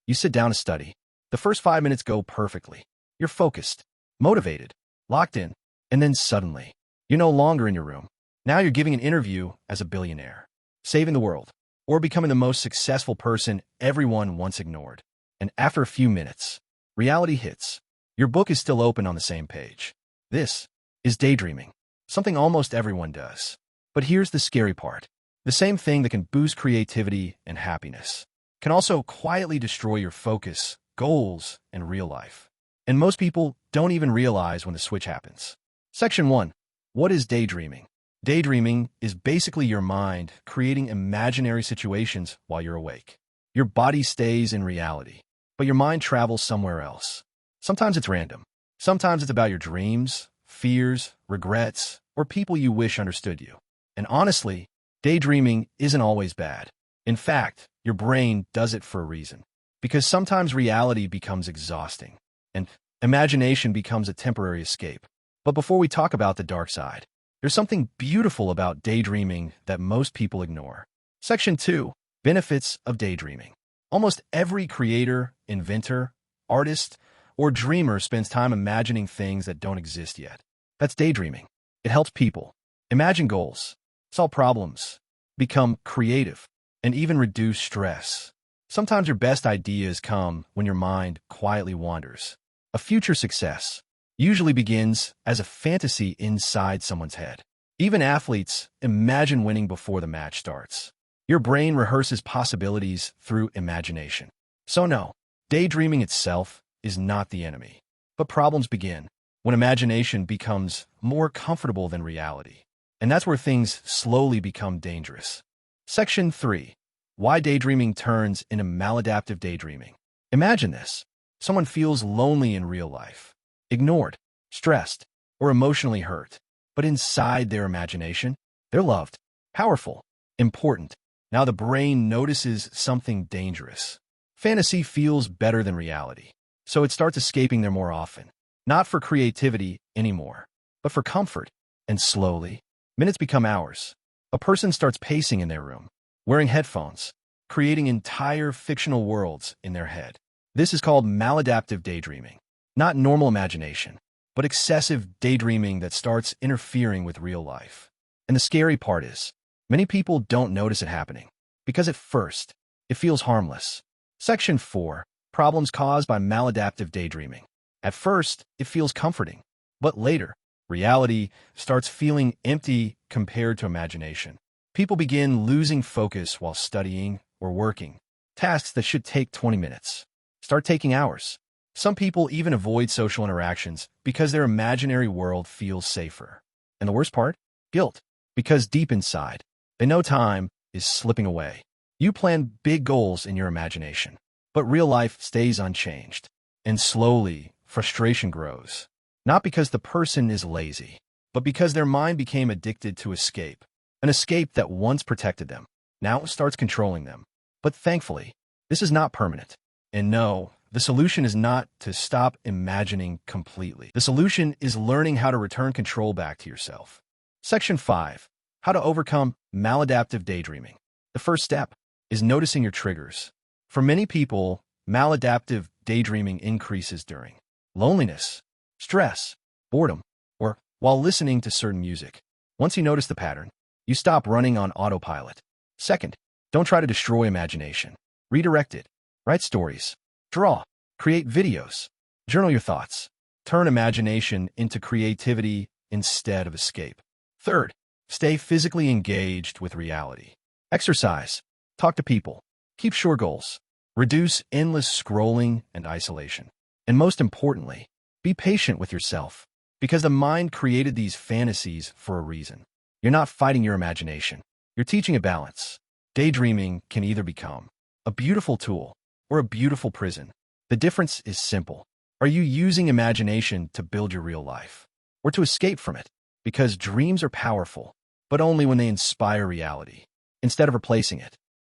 You sit down to study. The first 5 minutes go perfectly. You're focused, motivated, locked in, and then suddenly, you're no longer in your room. Now you're giving an interview as a billionaire, saving the world, or becoming the most successful person everyone once ignored. And after a few minutes, reality hits. Your book is still open on the same page. This is daydreaming, something almost everyone does. But here's the scary part. The same thing that can boost creativity and happiness can also quietly destroy your focus, goals, and real life. And most people don't even realize when the switch happens. Section 1. What is daydreaming? Daydreaming is basically your mind creating imaginary situations while you're awake. Your body stays in reality, but your mind travels somewhere else. Sometimes it's random. Sometimes it's about your dreams, fears, regrets, or people you wish understood you. And honestly, daydreaming isn't always bad. In fact, your brain does it for a reason. Because sometimes reality becomes exhausting, and imagination becomes a temporary escape. But before we talk about the dark side, there's something beautiful about daydreaming that most people ignore. Section 2. Benefits of daydreaming. Almost every creator, inventor, artist, or dreamer spends time imagining things that don't exist yet. That's daydreaming. It helps people imagine goals, solve problems, become creative, and even reduce stress. Sometimes your best ideas come when your mind quietly wanders. A future success usually begins as a fantasy inside someone's head. Even athletes imagine winning before the match starts. Your brain rehearses possibilities through imagination. So no, daydreaming itself is not the enemy. But problems begin when imagination becomes more comfortable than reality. And that's where things slowly become dangerous. Section 3. Why daydreaming turns into maladaptive daydreaming. Imagine this. Someone feels lonely in real life, ignored, stressed, or emotionally hurt. But inside their imagination, they're loved, powerful, important. Now the brain notices something dangerous. Fantasy feels better than reality, so it starts escaping there more often. Not for creativity anymore, but for comfort. And slowly, minutes become hours. A person starts pacing in their room, wearing headphones, creating entire fictional worlds in their head. This is called maladaptive daydreaming. Not normal imagination, but excessive daydreaming that starts interfering with real life. And the scary part is, many people don't notice it happening, because at first, it feels harmless. Section 4. Problems caused by maladaptive daydreaming. At first, it feels comforting, but later, reality starts feeling empty compared to imagination. People begin losing focus while studying or working. Tasks that should take 20 minutes start taking hours. Some people even avoid social interactions because their imaginary world feels safer. And the worst part? Guilt. Because deep inside, they know time is slipping away. You plan big goals in your imagination, but real life stays unchanged. And slowly, frustration grows. Not because the person is lazy, but because their mind became addicted to escape. An escape that once protected them, now starts controlling them. But thankfully, this is not permanent. And no, the solution is not to stop imagining completely. The solution is learning how to return control back to yourself. Section 5. How to overcome maladaptive daydreaming. The first step is noticing your triggers. For many people, maladaptive daydreaming increases during loneliness, stress, boredom, or while listening to certain music. Once you notice the pattern, you stop running on autopilot. Second, don't try to destroy imagination. Redirect it. Write stories. Draw. Create videos. Journal your thoughts. Turn imagination into creativity instead of escape. Third, stay physically engaged with reality. Exercise. Talk to people. Keep short goals. Reduce endless scrolling and isolation. And most importantly, be patient with yourself, because the mind created these fantasies for a reason. You're not fighting your imagination. You're teaching a balance. Daydreaming can either become a beautiful tool or a beautiful prison. The difference is simple. Are you using imagination to build your real life, or to escape from it? Because dreams are powerful, but only when they inspire reality, instead of replacing it.